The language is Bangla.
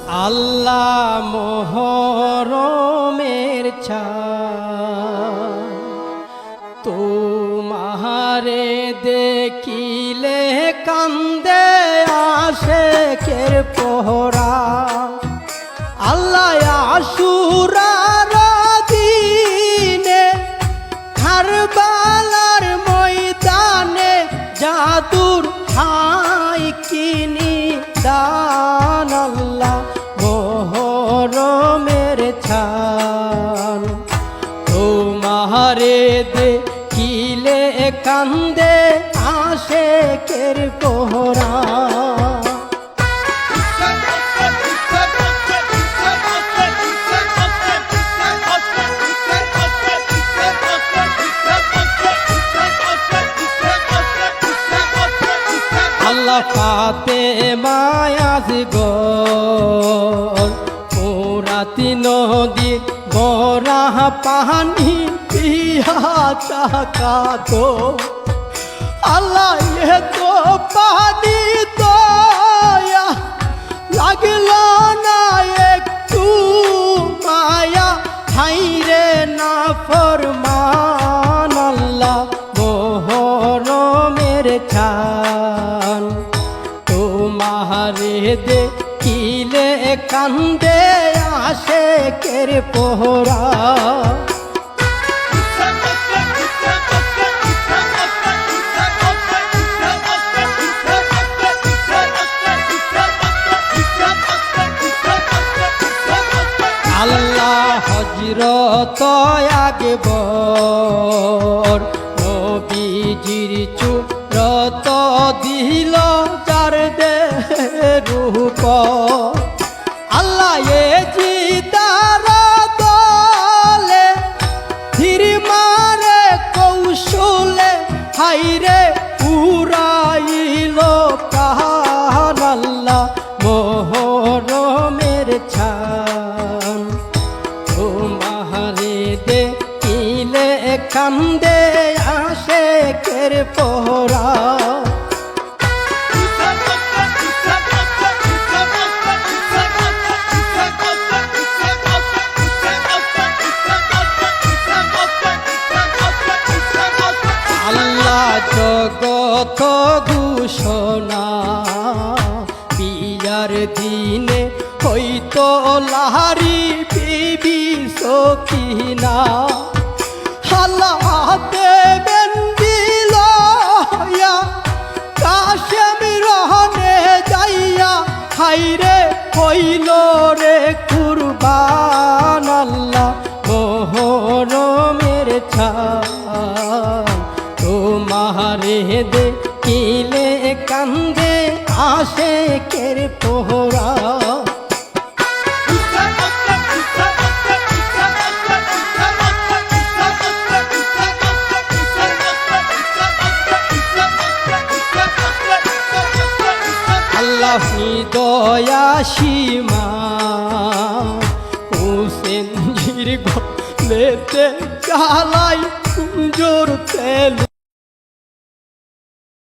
আল্লাহ মোহরমের ছায় তোমারে দেখিলে কান্দে আশেকের পোহরা। আল্লাহ আশুরার দিনে কারবালার ময়দানে জাদুর হাই কিনি দান। আল্লাহ মোহরমের ছান তোমারে দেখিলে কান্দে আশেকের পোহরা। আল্লাহ ফাতেমা আজগর পুরাতি নদী বরা পানি পিয়া চাকাতো। আল্লাহ এ তো পানি দয়া লাগল না একটু মায়া হাইরে না ফরমান। আল্লাহ মোহরমের ছান তোমারে দেখিলে কান্দে আশেকের পোহরা। আল্লাহ হযরত আকবর নবীজির চূড়ত দিল যার রূপ। আল্লাহ এ জিদার দলে ধীর মারে কৌশলে হাইরে উড়াইল প্রাণ। আল্লাহ মোহরমের ছান তোমারে দেখিলে কান্দে আশেকের পোহরা। আল্লাহ জগত ঘোষণা বিয়ার দিনে হইতো লাহারি বিবি সখিনা। আল্লাহ দেবেন দিল কাশেম রহনে যাইয়া হাইরে হইল রে কুরবান। আল্লাহ মোহরমের ছান তোমারে দেখিলে কান্দে আশেকের পোহরা। আল্লাহ দয়া সীমা হুসেন জির গলেতে চালাই কুঞ্জর তেল।